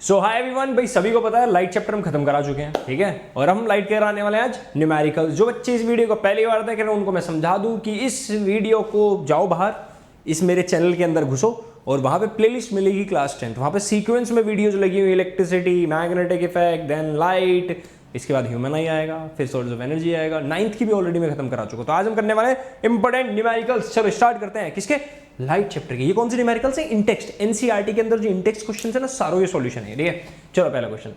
सो hi everyone, भाई सभी को पता है लाइट चैप्टर हम खत्म करा चुके हैं, ठीक है। और हम लाइट कराने वाले हैं आज न्यूमेरिकल्स। जो बच्चे इस वीडियो को पहली बार देख रहे हैं उनको मैं समझा दूं कि इस वीडियो को जाओ बाहर, इस मेरे चैनल के अंदर घुसो और वहां पे प्लेलिस्ट मिलेगी क्लास 10। वहां पे सीक्वेंस में वीडियोज लगी हुई, electricity, magnetic effect, then light, इसके बाद ह्यूमन आई आएगा, फिर सोर्स ऑफ एनर्जी आएगा। 9th की भी ऑलरेडी मैं खत्म करा चुका हूं। तो आज हम करने वाले हैं इंपॉर्टेंट न्यूमेरिकल्स। चलो स्टार्ट करते हैं। किसके? लाइट चैप्टर के। ये कौन से न्यूमेरिकल्स हैं? इनटेक्स्ट, एनसीईआरटी के अंदर जो इनटेक्स्ट क्वेश्चन है ना, सारों ये सॉल्यूशन है, ठीक है। चलो पहला क्वेश्चन।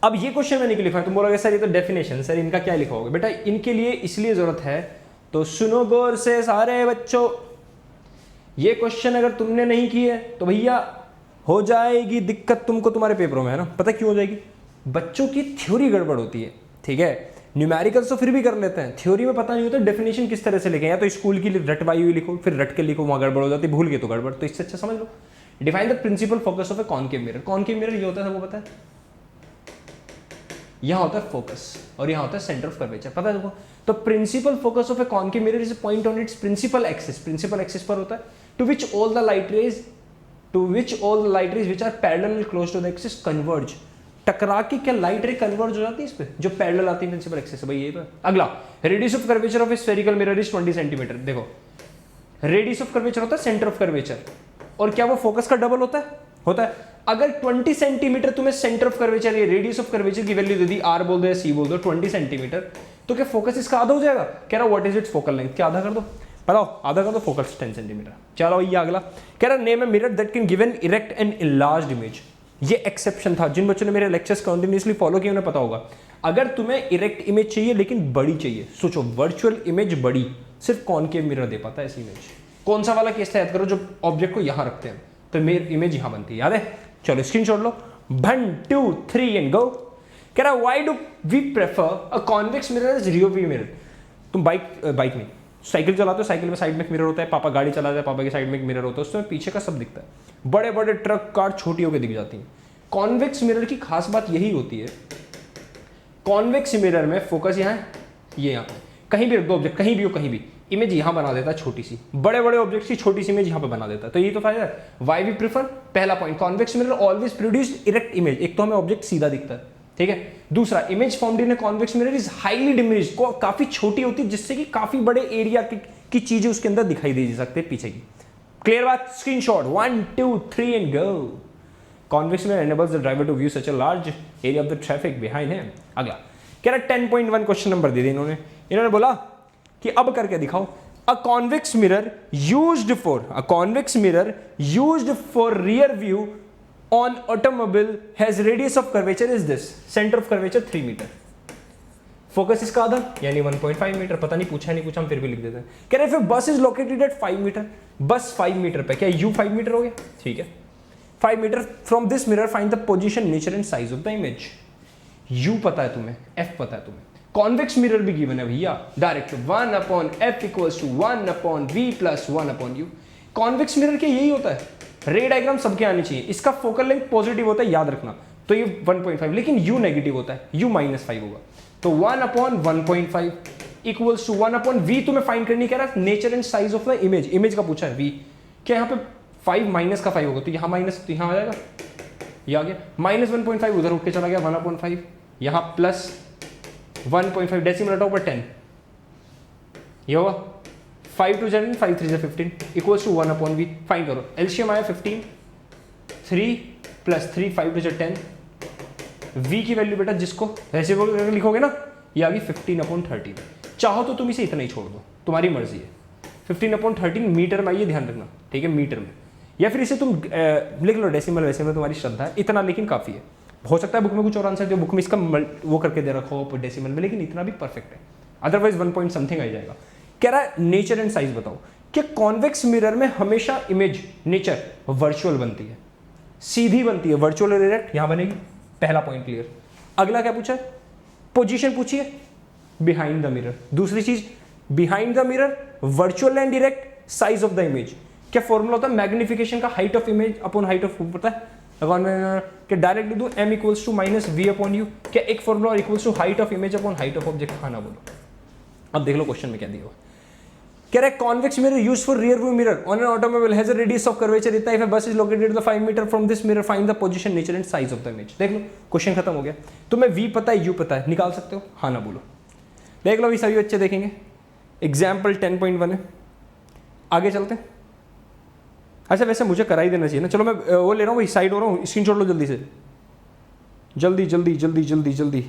अब ये क्वेश्चन मैंने क्यों लिखा है? तुम बोलोगे सर ये तो डेफिनेशन, सर इनका क्या लिखा होगा? बेटा इनके लिए इसलिए जरूरत है, तो सुनो गौर से सारे बच्चों। ये क्वेश्चन अगर तुमने नहीं किए तो भैया हो जाएगी दिक्कत तुमको तुम्हारे पेपरों में, है ना। पता क्यों हो जाएगी? बच्चों की थ्योरी गड़बड़ होती है, ठीक है। न्यूमेरिकल्स तो फिर भी कर लेते हैं, थ्योरी में पता नहीं होता डेफिनेशन किस तरह से लिखें। या तो स्कूल की रटवाई हुई लिखो, फिर रट के लिखो, वहां गड़बड़ हो जाती है, भूल के तो गड़बड़। तो इससे अच्छा समझ लो, define the principal focus of a concave mirror. Concave mirror ये होता है, सबको पता है। यहां होता है फोकस और यहां होता है सेंटर ऑफ कर्वेचर, पता है तुमको। तो principal focus of a concave mirror is a point on its principal axis. Principal axis पर होता है to which all the light rays which are parallel close to the axis converge. टकरा के क्या लाइट रे कन्वर्ज हो जाती है इस पे, जो पैरेलल आती है प्रिंसिपल एक्सिस से। भाई ये तो अगला, radius of curvature of A spherical mirror is 20 centimetre. देखो रेडियस ऑफ कर्वेचर होता है सेंटर ऑफ कर्वेचर, और क्या वो फोकस का डबल होता है? होता है। अगर 20 सेंटीमीटर तुम्हें सेंटर ऑफ कर्वेचर या रेडियस ऑफ कर्वेचर की वैल्यू दे दी, आर बोल दो या सी बोल दो, 20 सेंटीमीटर, तो क्या फोकस इसका आधा हो जाएगा? कह रहा what is it's focal length, क्या आधा कर दो? बताओ आधा कर दो, फोकस 10 सेंटीमीटर। चलो ये अगला कह रहा name a mirror that can give an erect and enlarged image. ये एक्सेप्शन था। जिन बच्चों ने मेरे लेक्चर्स कंटिन्यूअसली फॉलो किए उन्हें पता होगा। अगर तुम्हें इरेक्ट इमेज चाहिए लेकिन बड़ी चाहिए, सोचो वर्चुअल इमेज बड़ी, सिर्फ कॉनकेव मिरर दे पाता है ऐसी इमेज। कौन सा वाला केस था याद करो, जो ऑब्जेक्ट को यहां रखते हैं तो मेरी इमेज यहां बनती है, याद है? चलो स्क्रीनशॉट लो, 1 2 3 एंड गो। कह रहा why do we prefer a convex mirror as rear view mirror. तुम बाइक में साइकिल चलाते हो, साइकिल में साइड में एक मिरर होता है। पापा गाड़ी चलाते हैं, पापा की साइड में एक मिरर होता है, उसमें पीछे का सब दिखता है। बड़े बड़े ट्रक कार छोटी होकर दिख जाती हैं। कॉन्वेक्स मिरर की खास बात यही होती है, कॉन्वेक्स मिरर में फोकस यहाँ है, ये यहाँ कहीं भी रख दो ऑब्जेक्ट, कहीं भी हो, कहीं भी इमेज यहाँ बना देता है छोटी सी। बड़े बड़े ऑब्जेक्ट की छोटी सी इमेज यहाँ पे बना देता है। तो ये तो फायदा है। वाई वी प्रीफर, पहला point, convex mirror always produce erect image. एक तो हमें ऑब्जेक्ट सीधा दिखता है, ठीक है। दूसरा, image formed in A convex mirror is highly diminished, को काफी छोटी होती है, जिससे कि काफी बड़े एरिया की चीजें उसके अंदर दिखाई दे सकते हैं पीछे की। क्लियर बात? Screenshot 1 2 3 and go. Convex mirror enables the driver to view such a large area of the traffic behind him. अगला कह रहा 10.1 क्वेश्चन नंबर दे दिया इन्होंने बोला कि अब करके दिखाओ। A convex mirror used for rear view on automobile has radius of curvature is this, center of curvature 3 metre, focus इसका आधा यानी 1.5 मीटर। पता नहीं पूछा नहीं पूछा, हम फिर भी लिख देते हैं। कह रहे बस इज लोकेटेड एट 5 मीटर, बस 5 मीटर पे, क्या यू 5 मीटर हो गया? ठीक है, 5 metre from this mirror find the position, nature and size of the image. You पता है तुम्हें, एफ पता है तुम्हें। कॉन्वेक्स मिरर भी गिवन है भैया, direct 1/f equals to 1/v plus 1/u। Convex mirror के यही होता है, रे डायग्राम सबके आनी चाहिए। इसका फोकल लेंथ पॉजिटिव होता है, याद रखना। तो ये 1.5, लेकिन यू नेगेटिव होता है, यू -5 होगा। तो 1/1.5 इक्वल्स टू 1/v तुम्हें फाइंड करनी, कह रहा है nature and size of the image. Image का पूछा है v, क्या यहाँ पे 5 माइनस का 5 होगा, तो यहाँ माइनस, तो यहाँ आ जाएगा, ये आ गया। -1.5 उधर उठ के चला गया, 1/5 यहाँ प्लस 1.5, डेसिमल हटाओ ऊपर 10, ये होगा 5 2 10, 5 3 15 इक्वल्स टू 1/v। फाइंड करो, एलसीएम आया 15, 3 + 3 5 2 10। v की वैल्यू बेटा जिसको रेसिप्रोकल लिखोगे ना, ये आ गई 15/13। चाहो तो तुम इसे इतना ही छोड़ दो, तुम्हारी मर्जी है। 15/13 मीटर में, ये ध्यान रखना, ठीक है, मीटर में। या फिर इसे तुम लिख लो डेसिमल, वैसे में तुम्हारी श्रद्धा है, इतना लेकिन काफ़ी है। हो सकता है बुक में कुछ और आंसर दे, बुक में इसका वो करके दे रखो डेसिमल में, लेकिन इतना भी परफेक्ट है, अदरवाइज 1 पॉइंट समथिंग आ जाएगा। कह रहा है नेचर एंड साइज बताओ कि कॉन्वेक्स मिरर में हमेशा इमेज नेचर वर्चुअल बनती है, सीधी बनती है, वर्चुअल और इरेक्ट यहाँ बनेगी। पहला पॉइंट क्लियर। अगला क्या पूछा है? पोजीशन पूछिए बिहाइंड द मिरर। दूसरी चीज, behind the mirror virtual and direct size of the image. क्या फॉर्मूला होता है मैग्निफिकेशन का? Height of image upon height of, पता है क्या? डायरेक्ट लिख दो m इक्वल्स टू -v/u। क्या एक फॉर्मूला और equals to height of image upon height of object? खाना बोलो। अब देख लो क्वेश्चन में क्या दिया हुआ। कह रहा है convex mirror use for rear view mirror on an automobile has a radius of curvature इतना, if a bus is located the 5 metre from this mirror find the position nature and size of the image. देख लो question खत्म हो गया। तुम्हें we पता है, you पता है, निकाल सकते हो, हाँ ना बोलो। देख लो अभी सभी बच्चे देखेंगे। एग्जाम्पल 10.1 है, आगे चलते हैं। अच्छा वैसे मुझे करा ही देना चाहिए ना, चलो मैं वो ले रहा हूँ भाई, साइड हो रहा हूँ, स्क्रीनशॉट लो जल्दी से, जल्दी जल्दी जल्दी जल्दी जल्दी।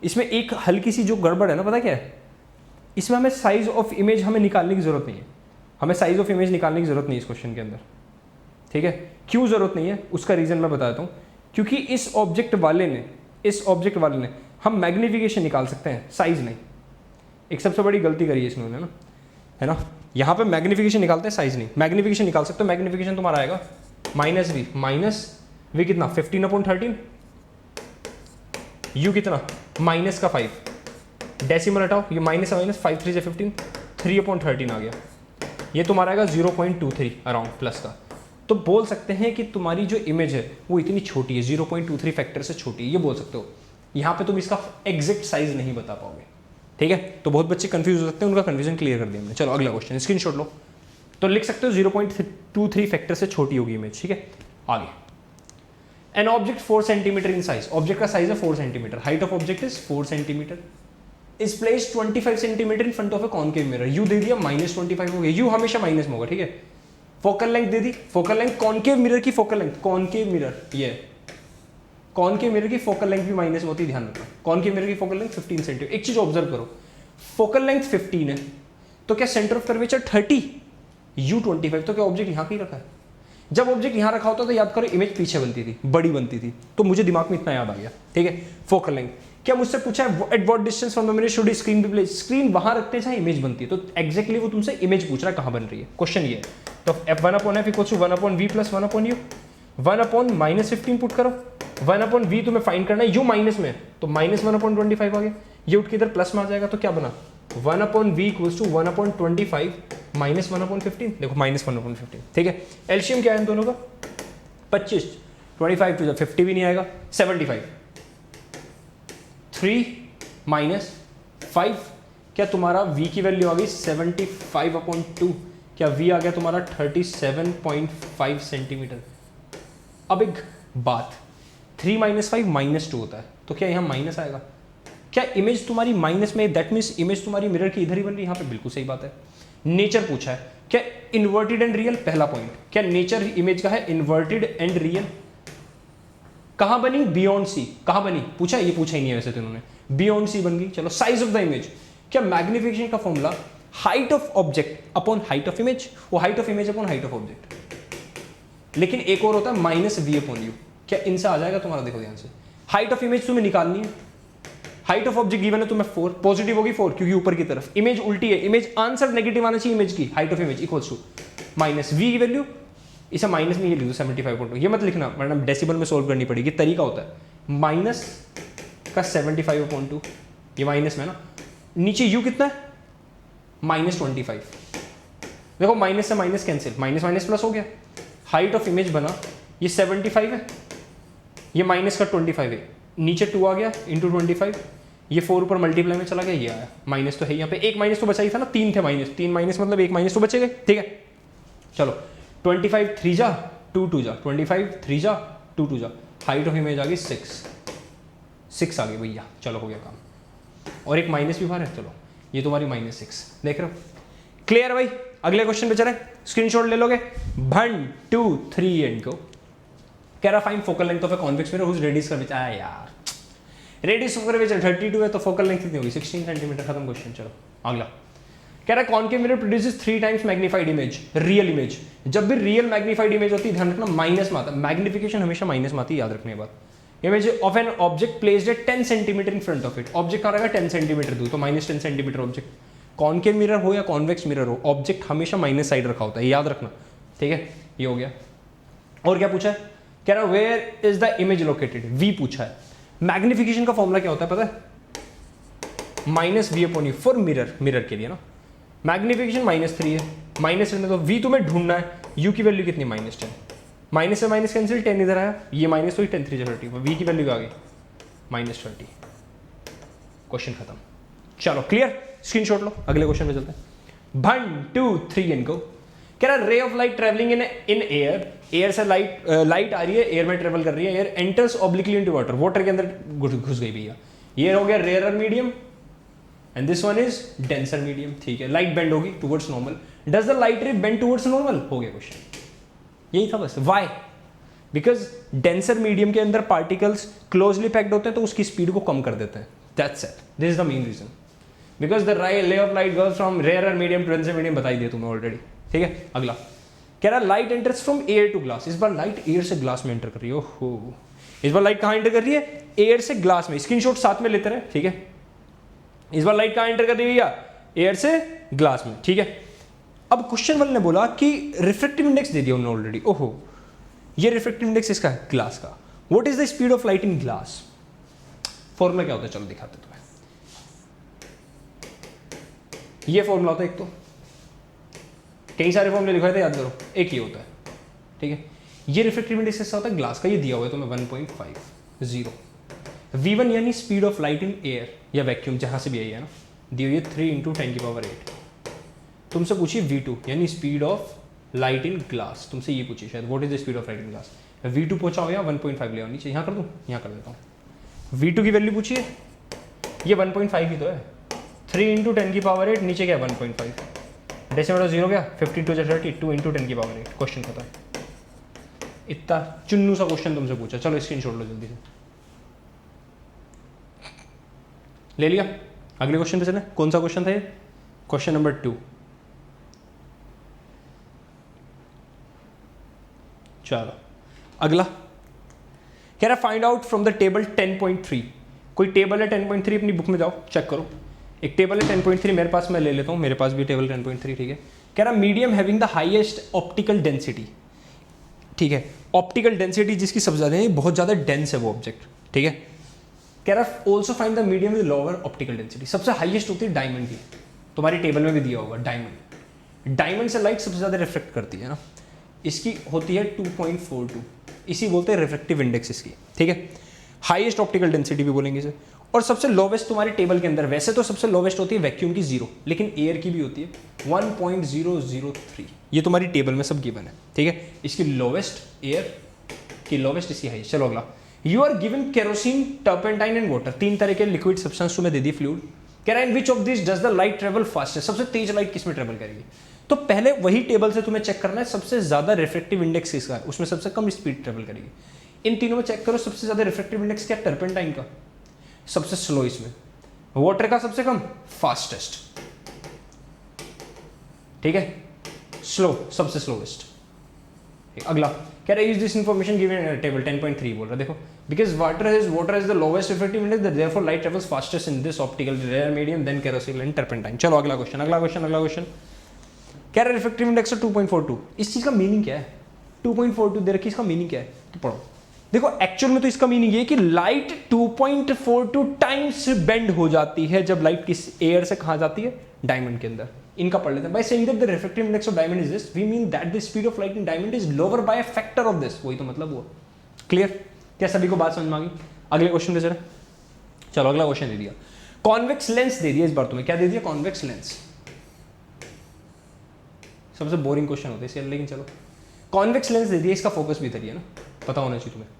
इसमें एक हल्की सी जो गड़बड़ है ना, पता क्या है, इसमें हमें साइज ऑफ इमेज हमें निकालने की जरूरत नहीं है, हमें साइज ऑफ इमेज निकालने की जरूरत नहीं है इस क्वेश्चन के अंदर, ठीक है। क्यों जरूरत नहीं है उसका रीजन मैं बताता हूँ, क्योंकि इस ऑब्जेक्ट वाले ने हम मैग्निफिकेशन निकाल सकते हैं, साइज नहीं। एक सबसे बड़ी गलती करी है इसमें, है ना, यहाँ पे मैग्निफिकेशन निकालते हैं, साइज नहीं। मैग्निफिकेशन निकाल सकते हो, मैग्निफिकेशन तुम्हारा आएगा -v कितना 15/13, u कितना -5, डेसिमल हटाओ, ये माइनस है माइनस, 5 3 से 15, 3/13 आ गया। ये तुम्हारा आएगा 0.23 अराउंड प्लस का। तो बोल सकते हैं कि तुम्हारी जो इमेज है वो इतनी छोटी है, 0.23 फैक्टर से छोटी है, ये बोल सकते हो। यहाँ पे तुम इसका एग्जैक्ट साइज नहीं बता पाओगे, ठीक है। तो बहुत बच्चे कंफ्यूज हो सकते हैं, उनका कंफ्यूजन क्लियर कर दिया हमने। चलो अगला क्वेश्चन, स्क्रीनशॉट लो। तो लिख सकते हो 0.23 फैक्टर से छोटी होगी इमेज, ठीक है। आगे, an object 4 centimetre in size, object का साइज है 4 centimetre, height of object is 4 centimetre, is placed 25 centimetre in front of a concave mirror. You they दिया -25 हो गया, यू हमेशा माइनस में होगा, ठीक है। फोकल लेंथ दे दी, फोकल लेंथ कॉनकेव मिरर की फोकल लेंथ, कॉनकेव मिरर ये कॉनकेव मिरर की फोकल लेंथ भी माइनस में होती है, ध्यान रखना। कॉनकेव मिरर की फोकल लेंथ 15 सेंटीमीटर। एक चीज ऑब्जर्व करो, फोकल लेंथ 15 है तो क्या सेंटर ऑफ कर्वेचर 30, यू 25, तो क्या ऑब्जेक्ट यहाँ कहीं रखा है? जब ऑब्जेक्ट यहाँ रखा होता तो याद करो इमेज पीछे बनती थी, बड़ी बनती थी, तो मुझे दिमाग में इतना याद आ गया, ठीक है। फोकल लेंथ, क्या मुझसे पूछा है eight what distance from the mirror should screen be placed, screen वहां रखते हैं जहां इमेज बनती है, तो एग्जैक्टली वो तुमसे इमेज पूछ रहा है कहां बन रही है, क्वेश्चन ये है। तो f1/f equals to 1/v plus 1/u, 1/-15 put करो, 1/v तुम्हें फाइंड करना है, u माइनस में तो -1/25 आ गया, ये उठ के इधर प्लस में आ जाएगा, तो क्या बना 1/v इक्वल्स टू 1/25 माइनस 1/15, देखो -1/15, ठीक है। एलसीएम क्या है इन दोनों का 25, 25 टू 50 भी नहीं आएगा, 75, 3 - 5, क्या तुम्हारा v की वैल्यू आ गई 75/2, क्या v आ गया तुम्हारा 37.5 सेंटीमीटर। अब एक बात, 3 - 5 -2 होता है, तो क्या यहाँ माइनस आएगा? क्या इमेज तुम्हारी माइनस में, दैट मीन्स इमेज तुम्हारी मिरर की इधर ही बन रही है, यहाँ पे बिल्कुल सही बात है। नेचर पूछा है, क्या इन्वर्टेड एंड रियल, पहला पॉइंट, क्या नेचर इमेज का है इन्वर्टेड एंड रियल? कहां बनी? Beyond C. कहां बनी पूछा, ये पूछा ही नहीं है वैसे तो इन्होंने, बियॉन्ड सी बन गई। चलो साइज ऑफ द इमेज, क्या मैग्निफिकेशन का formula height of object upon height of image, वो height of image upon height of object, लेकिन एक और होता है -v/u, क्या इनसे आ जाएगा तुम्हारा? देखो ध्यान से, हाइट ऑफ इमेज तुम्हें निकालनी है, हाइट ऑफ ऑब्जेक्ट गिवन है तुम्हें 4, पॉजिटिव होगी 4 क्योंकि ऊपर की तरफ, इमेज उल्टी है, इमेज आंसर नेगेटिव आना चाहिए इमेज की, height of image equals to -v की वैल्यू, इसे माइनस में ये लिख दो 75.2, ये मत लिखना वरना डेसिबल में सोल्व करनी पड़ेगी, तरीका होता है माइनस का 75/2, ये माइनस में ना, नीचे u कितना है -25, देखो माइनस से minus cancel, minus minus plus हो गया, हाइट ऑफ इमेज बना ये 75 है, ये माइनस का 25 है, नीचे 2 आ गया इंटू 25, ये 4 ऊपर मल्टीप्लाई में चला गया, ये आया, माइनस तो है यहाँ पे, एक माइनस तो बचा ही था ना, 3 थे माइनस, 3 माइनस मतलब एक माइनस तो बचे गए, ठीक है। चलो 25 3 जा 2 2 जा, 25 3 जा 2 2 जा, हाइट ऑफ इमेज आ गई 6 आ गई भैया, चलो हो गया काम, और एक माइनस भी बाहर है, चलो ये तुम्हारी -6, देख रहे हो, क्लियर भाई। अगले क्वेश्चन पे चले, स्क्रीनशॉट ले लोगे, 1 2 3 एंड गो। कह रहा find focal length of a convex mirror whose radius curvature, यार रेडियस ऑफ कर्वेचर 32 है तो फोकल लेंथ कितनी होगी 16 सेंटीमीटर, खत्म क्वेश्चन। चलो अगला, कह रहा concave mirror produces 3 times magnified image, real image, जब भी रियल मैग्नीफाइड इमेज होती है ध्यान रखना माइनस में आता है, मैग्निफिकेशन हमेशा माइनस में आती है, याद रखने के बाद। Image of an object placed at 10 centimetre in front of it, object आ रहेगा 10 सेंटीमीटर दूर, तो -10 सेंटीमीटर ऑब्जेक्ट, कॉनकेव मिरर हो या कॉन्वेक्स मिरर हो, ऑब्जेक्ट हमेशा माइनस साइड रखा होता है, याद रखना, ठीक है। ये हो गया, और क्या पूछा है, कह रहा where is the image located, V पूछा है। मैग्निफिकेशन का फॉर्मूला क्या होता है पता है, -v/u फॉर मिरर, मिरर के लिए ना, मैग्निफिकेशन -3 है, -10 में तो v तुम्हें ढूंढना है, u की वैल्यू कितनी -10, माइनस से माइनस कैंसिल, 10 इधर आया, ये माइनस हुई, 10 3 30, v की वैल्यू आ गई -30, क्वेश्चन खत्म। चलो क्लियर। स्क्रीनशॉट लो, अगले क्वेश्चन में चलते हैं। 1 2 3 एंड गो। कह रहा रे of light travelling in air, air से लाइट आ रही है, एयर में ट्रेवल कर रही है, air enters obliquely into water, water के अंदर घुस गई भैया। ये हो गया rarer medium and this one is denser medium, ठीक है। लाइट बेंड होगी towards normal, does the light रे बेंड टुवर्ड्स नॉर्मल, हो गया क्वेश्चन, यही था बस। वाई? बिकॉज डेंसर मीडियम के अंदर पार्टिकल्स क्लोजली पैक्ड होते हैं तो उसकी स्पीड को कम कर देते हैं, that's it, this is the main reason. Because the ray of light goes from rarer medium to denser medium, बताई दिया तुम्हें ऑलरेडी, ठीक है। अगला कह रहा light enters from air to glass, इस बार लाइट एयर से ग्लास में एंटर कर रही है। ओहो, इस बार लाइट कहाँ एंटर कर रही है? एयर से ग्लास में। स्क्रीनशॉट साथ में लेते रहे, ठीक है। इस बार लाइट कहाँ एंटर कर रही है भैया? एयर से ग्लास में, ठीक है। अब क्वेश्चन वन ने बोला कि रिफ्रैक्टिव इंडेक्स दे दिया उन्होंने ऑलरेडी। ओहो, ये रिफ्रैक्टिव इंडेक्स इसका है ग्लास का। What is the speed of light in glass? Formula क्या होता है, चलो दिखाते तुम्हें। ये फॉर्मूला होता है, एक तो कई सारे फॉर्मूले लिखवाए थे, याद करो, एक ही होता है, ठीक है। ये रिफ्रैक्टिव इंडेक्स ऐसा होता है ग्लास का, ये दिया हुआ है तुम्हें 1.50। v1 यानी speed of light in air या वैक्यूम, जहां से भी आई है ना, दी हुई है 3 × 10⁸। तुमसे पूछिए v2 यानी speed of light in glass, तुमसे ये पूछिए शायद, what is the speed of light in glass. v2 पूछा हो या 1.5 ले आओ नीचे, यहाँ कर दूँ, यहाँ कर देता हूँ। v2 की वैल्यू पूछिए, ये 1.5 ही तो है, 3 × 10⁸, नीचे क्या 1.5, डेसिमल 0 क्या 52 × 30, 2 × 10⁸। क्वेश्चन खत्म। इतना चुन्नू सा क्वेश्चन तुमसे पूछा, चलो स्क्रीनशॉट लो जल्दी से, ले लिया। अगले क्वेश्चन पे चले, कौन सा क्वेश्चन था ये? Question number 2। चलो अगला कह रहा find out from the table 10.3। कोई टेबल है 10.3, अपनी बुक में जाओ चेक करो। एक टेबल है 10.3 मेरे पास, मैं ले लेता हूँ, मेरे पास भी टेबल 10.3, ठीक है। कह रहा medium having the highest optical density, ठीक है। ऑप्टिकल डेंसिटी जिसकी सबसे ज़्यादा है, बहुत ज़्यादा डेंस है वो ऑब्जेक्ट, ठीक है। कह रहा also find the medium with lower optical density, सबसे हाईएस्ट होती है डायमंड की, तुम्हारी टेबल में भी दिया होगा डायमंड। डायमंड से लाइट सबसे ज़्यादा रिफ्लेक्ट करती है ना, इसकी होती है 2.42, इसी बोलते हैं रिफ्रेक्टिव इंडेक्स इसकी, ठीक है। हाईएस्ट ऑप्टिकल डेंसिटी भी बोलेंगे इसे। और सबसे लोवेस्ट तुम्हारी टेबल के अंदर, वैसे तो सबसे लोवेस्ट होती है वैक्यूम की 0, लेकिन एयर की भी होती है 1.003, ये तुम्हारी टेबल में सब गिवन है, ठीक है। इसकी लोवेस्ट एयर की, लोवेस्ट इसकी हाईएस्ट। चलो अगला, you are given kerosene, turpentine and water, 3 तरह के लिक्विड सब्सटेंस तुम्हें दे दी, फ्लूइड। कह रहा है in which of this does the light travel fastest, सबसे तेज लाइट किस में ट्रेवल करेगी। तो पहले वही टेबल से तुम्हें चेक करना है सबसे ज्यादा रिफ्रैक्टिव इंडेक्स किसका है, उसमें सबसे कम स्पीड ट्रेवल करेगी। इन तीनों में चेक करो, सबसे ज्यादा रिफ्रैक्टिव इंडेक्स क्या, टर्पेंटाइन का, सबसे स्लो इसमें, वाटर का सबसे कम, फास्टेस्ट, ठीक है, स्लो, सबसे स्लोएस्ट। अगला कह रहा है use this information given table 10.3 बोल रहा है, देखो because water is the lowest refractive index, therefore light travels fastest in this optical rare medium than kerosene and turpentine. चलो अगला क्वेश्चन, अगला क्वेश्चन कह रहा है रिफ्रैक्टिव इंडेक्स 2.42, इस चीज का मीनिंग क्या है? 2.42 दे रखी, इसका मीनिंग क्या है तो पढ़ो। देखो एक्चुअल में तो इसका मीनिंग ये कि लाइट 2.42 टाइम्स बेंड हो जाती है जब लाइट किस एयर से कहाँ जाती है, डायमंड के अंदर। इनका पढ़ लेते हैं। By saying that the refractive index of diamond is this, we mean that the speed of light in diamond is lower by a factor of this, वही तो मतलब हुआ। क्लियर? क्या सभी को बात समझ में आ गई? अगले क्वेश्चन पे चले, चलो अगला क्वेश्चन दे दिया, कॉन्वेक्स लेंस दे दिया इस बार तुम्हें। क्या दे दिया? Convex lens. सबसे बोरिंग क्वेश्चन होता है इसलिए, लेकिन चलो कॉन्वेक्स लेंस दे दिया, इसका फोकस भी इधर ही है ना, पता होना चाहिए तुम्हें।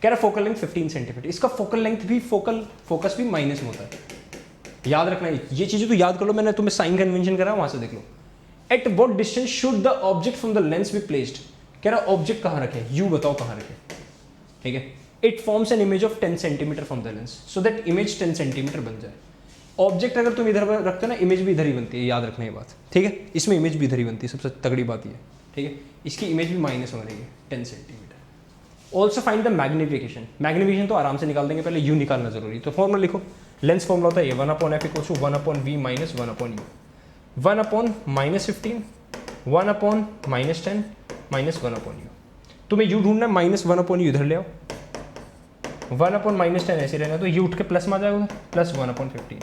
कह रहा फोकल लेंथ 15 सेंटीमीटर, इसका फोकल लेंथ भी फोकस भी माइनस में होता है, याद रखना ये चीजें तो याद कर लो, मैंने तुम्हें साइन कन्वेंशन करा वहां से देख लो। At what distance should the object from the lens be placed, कह रहा ऑब्जेक्ट कहां रखे, यू बताओ कहां रखे, ठीक है। It forms an image of 10 centimetre from the lens, so that image 10 centimetre बन जाए। ऑब्जेक्ट अगर तुम इधर रखते हो ना, इमेज भी इधर ही बनती है, याद रखना ये बात, ठीक है। इसमें इमेज भी इधर ही बनती है, सबसे तगड़ी बात ये, ठीक है। इसकी इमेज भी माइनस हो रही है 10 centimetre. Also find the magnification, magnification तो आराम से निकाल देंगे, पहले यू निकालना जरूरी। तो फॉर्मूला लिखो, लेंस फॉर्मूला होता है ये 1/f = 1/v - 1/u, 1/-15, 1/-10 - 1/u। तुम्हें u ढूंढना है, -1/u इधर ले आओ, 1/-10 ऐसे रहना, तो u उठ के प्लस में आ जाएगा, +1/15।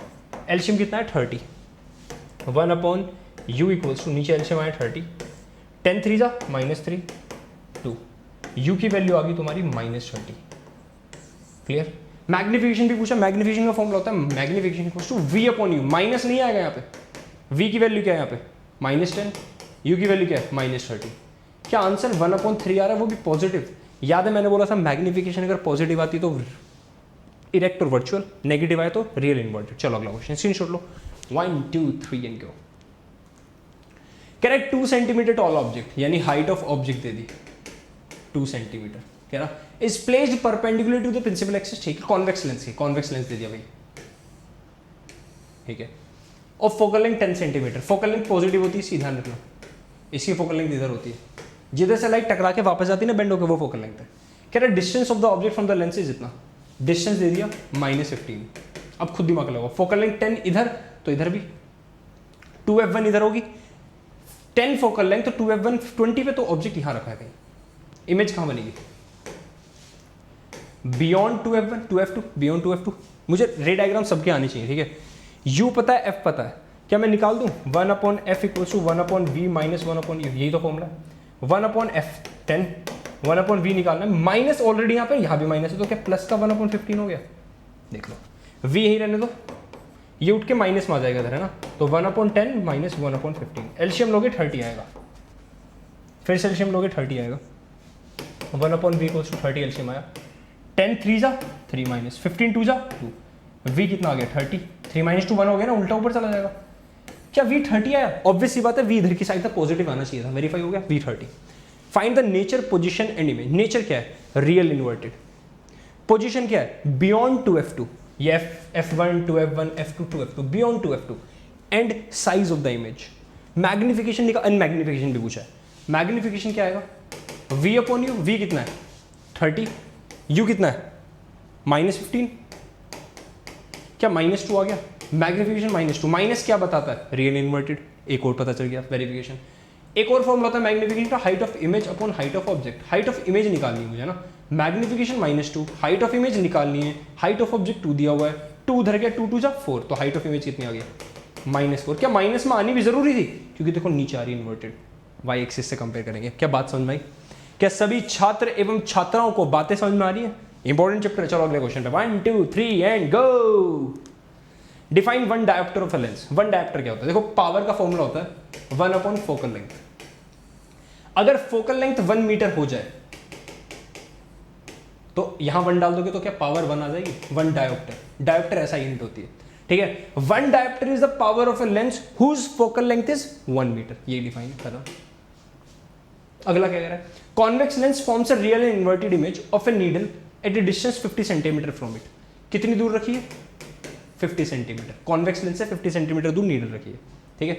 एलसीएम कितना है? 30। 1/u = नीचे एलसीएम आया 30, 10 3 -3 2, u की वैल्यू आ गई तुम्हारी -30। क्लियर? मैग्निफिकेशन भी पूछा, मैग्निफिकेशन का फॉर्मूला होता है magnification equals to v upon U, minus नहीं आएगा यहाँ पे, v की वैल्यू क्या है यहाँ पे -10, u की वैल्यू क्या है -30। क्या आंसर 1/3 आ रहा है, वो भी पॉजिटिव। याद है मैंने बोला था मैग्निफिकेशन अगर पॉजिटिव आती तो इरेक्ट और वर्चुअल, नेगेटिव आए तो रियल इन्वर्टेड। चलो अगला क्वेश्चन स्क्रीनशॉट लो, 1 2 3 एंड गो। कह रहा है 2 सेंटीमीटर टॉल ऑब्जेक्ट, यानी हाइट ऑफ ऑब्जेक्ट दे दी 2 सेंटीमीटर, कह रहा is placed perpendicular to the principal axis, ठीक है, कॉन्वेक्स लेंस की, कॉन्वेक्स लेंस दे दिया भाई, ठीक है, और focal length 10 centimetre, focal length positive होती है, सीधा ध्यान रखना, इसकी फोकल लेंथ इधर होती है, जिधर से लाइट टकरा के वापस आती है ना बेंड होकर, वो फोकल लेंथ है। कह रहा है distance of the object from the lens is इतना, डिस्टेंस दे दिया -15। अब खुद दिमाग लगाओ, फोकल लेंथ 10 इधर तो इधर भी 2f1 इधर होगी, 10 फोकल लेंथ तो 2f1 20 पे, तो ऑब्जेक्ट यहां रखा है कहीं, इमेज कहां बनेगी beyond 2f1 2f2 beyond 2f2। मुझे रे डायग्राम सबके आनी चाहिए, ठीक है, u पता है f पता है, क्या मैं निकाल दूं 1/f equals to 1/v minus 1/u, यही तो फॉर्मूला है, 1/f 10 1/v निकालना है, माइनस ऑलरेडी यहाँ पे, यहाँ भी माइनस है, तो क्या प्लस का 1/15 हो गया, देख लो v यही रहने दो, ये उठ के माइनस में आ जाएगा इधर, है ना, तो 1/10 माइनस 1/15, एलसीएम लोगे 30 आएगा, फिर से एलसीएम लोगे 30 आएगा, 1/v इक्वल्स टू 30 एलसीएम आया, 10 3 जा 3 माइनस 15 2 जा 2, v कितना आ गया 30, 3 माइनस 2 1 हो गया ना, उल्टा ऊपर चला जाएगा। क्या v 30 आया, ऑब्वियस सी बात है v इधर की साइड तक पॉजिटिव आना चाहिए था, वेरीफाई हो गया v 30। Find the nature position and image, nature क्या है रियल इन्वर्टेड, पोजीशन क्या है बियॉन्ड 2f2, ये f1 2f1 f2 2f2 beyond 2f2, and size of the image, magnification निकाल, अनमैग्निफिकेशन भी पूछा है, मैग्निफिकेशन क्या आएगा v अपॉन यू, v कितना है 30, u कितना है -15, क्या -2 आ गया, मैग्निफिकेशन -2, माइनस क्या बताता है रियल इन्वर्टेड, एक और पता चल गया वेरिफिकेशन। एक और फॉर्मूला होता है मैग्निफिकेशन का, height of image upon height of object, height of image निकालनी है मुझे ना, मैग्निफिकेशन -2, हाइट ऑफ इमेज निकालनी है, हाइट ऑफ ऑब्जेक्ट 2 दिया हुआ है, 2 उधर गया 2 2 जा 4, तो हाइट ऑफ इमेज कितनी आ गई -4। क्या माइनस में आनी भी जरूरी थी, क्योंकि देखो नीचे आ रही इन्वर्टेड, वाई एक्सिस से कंपेयर करेंगे। क्या बात समझ में आई, क्या सभी छात्र एवं छात्राओं को बातें समझ में आ रही है, इंपॉर्टेंट चैप्टर। चलो अगले क्वेश्चन पे 1 2 3 and go. Define one dioptre of a lens, one dioptre क्या होता है, देखो पावर का फॉर्मूला होता है 1/फोकल लेंथ, अगर फोकल लेंथ 1 मीटर हो जाए तो यहां 1 डाल दोगे तो क्या पावर 1 आ जाएगी, 1 डायोप्टर, डायोप्टर ऐसा यूनिट होती है, ठीक है, 1 dioptre is the power of a lens whose focal length is 1 metre, ये डिफाइन कर रहा। अगला क्या कह रहा है, convex lens forms a real and inverted image of a needle at a distance 50 centimetre from it, कितनी दूर रखी है 50 सेंटीमीटर, कॉन्वेक्स लेंस से 50 सेंटीमीटर दूर नीडल रखी है, ठीक है।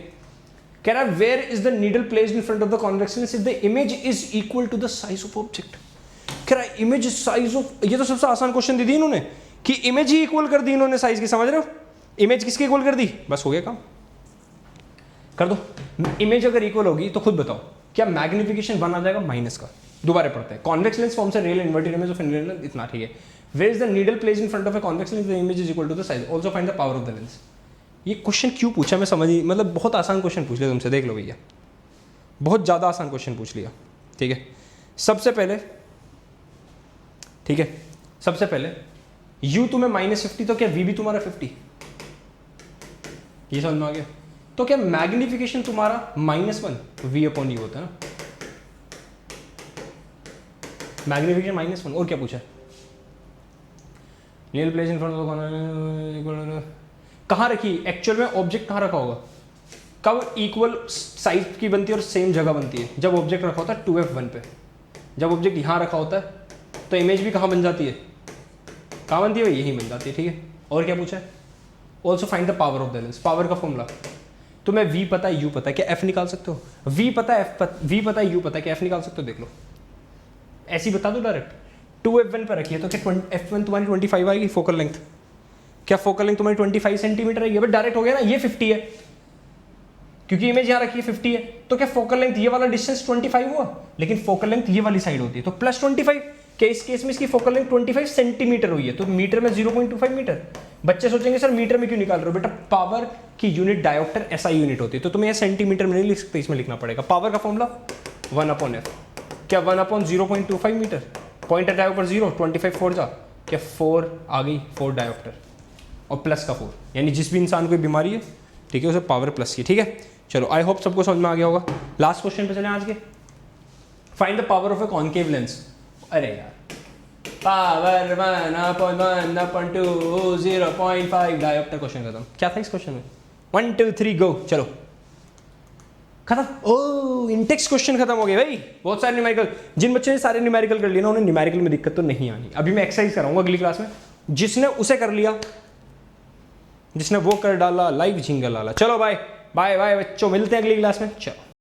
कह रहा है where is the needle placed in front of the convex lens if the image is equal to the size of object. कह रहा है इमेज साइज ऑफ, ये तो सबसे आसान क्वेश्चन दे दी इन्होंने कि इमेज ही इक्वल कर दी इन्होंने साइज की, समझ रहे हो, इमेज किसकी इक्वल कर दी, बस हो गया काम, कर दो। इमेज अगर इक्वल होगी तो खुद बताओ क्या मैग्निफिकेशन 1 आ जाएगा माइनस का, दोबारा पढ़ते हैं, convex lens forms a real inverted image of a needle, इतना ठीक है, where is the needle placed in front of a convex lens the image is equal to the size, also find the power of the lens. ये question क्यों पूछा मैं समझ ही, मतलब बहुत आसान क्वेश्चन पूछ लिया तुमसे, देख लो भैया बहुत ज़्यादा आसान क्वेश्चन पूछ लिया, ठीक है। सबसे पहले, ठीक है, सबसे पहले u तुम्हें -50 तो क्या v भी तुम्हारा 50, ये समझ में आ गया, तो क्या मैग्निफिकेशन तुम्हारा -1 v/u होता है ना, मैग्निफिकेशन -1, और क्या पूछा है, needle place in front of, कहाँ रखी एक्चुअल में ऑब्जेक्ट कहाँ रखा होगा, कब इक्वल साइज की बनती है और सेम जगह बनती है, जब ऑब्जेक्ट रखा होता है 2f1 पे, जब ऑब्जेक्ट यहाँ रखा होता है तो इमेज भी कहाँ बन जाती है, कहाँ बनती है, यही बन जाती है, ठीक है। और क्या पूछा है, also find the power of the lens, power का फॉर्मूला, तुम्हें v पता है u पता है, क्या f निकाल सकते हो, v पता है v पता है u पता है, क्या f निकाल सकते हो, देख लो ऐसे ही बता दो डायरेक्ट, 2f1 पर रखी है तो क्या f1 तुम्हारी 25 आएगी फोकल लेंथ, क्या फोकल लेंथ तुम्हारी 25 सेंटीमीटर आएगी, डायरेक्ट हो गया ना, ये 50 है क्योंकि इमेज यहाँ रखी है 50 है, तो क्या फोकल लेंथ ये वाला डिस्टेंस 25 हुआ, लेकिन फोकल लेंथ ये वाली साइड होती है तो +25, क्या इस केस में इसकी फोकल लेंथ 25 सेंटीमीटर हुई है, तो मीटर में 0.25 मीटर। बच्चे सोचेंगे सर मीटर में क्यों निकाल रहे हो, बेटा पावर की यूनिट डायोप्टर SI यूनिट होती है, तो तुम्हें यह सेंटीमीटर में नहीं लिख सकते, इसमें लिखना पड़ेगा, पावर का फॉर्मूला 1/f, क्या 1/0.25 मीटर, पॉइंट डायोप्टर 0, 25 4 जा, क्या 4 आ गई, 4 डायोप्टर और प्लस का 4, यानी जिस भी इंसान को बीमारी है, ठीक है, उसे पावर प्लस की, ठीक है। चलो आई होप सबको समझ में आ गया होगा। लास्ट क्वेश्चन पे चलें आज के। Find the power of a concave lens. अरे यार, पावर 1/1/2 0.5 डायोप्टर, क्वेश्चन खत्म। क्या था इस क्वेश्चन में? 1 2 3 गो, चलो खत्म। ओ इंटेक्स क्वेश्चन खत्म हो गए भाई। बहुत सारे न्यूमेरिकल, जिन बच्चों ने सारे न्यूमेरिकल कर लिए ना, उन्हें न्यूमेरिकल में दिक्कत तो नहीं आनी। अभी मैं एक्सरसाइज कराऊंगा अगली क्लास में, जिसने उसे कर लिया, जिसने वो कर डाला, लाइव जिंगल डाला। चलो बाय बाय बाय बच्चों, मिलते हैं अगली क्लास में। चलो।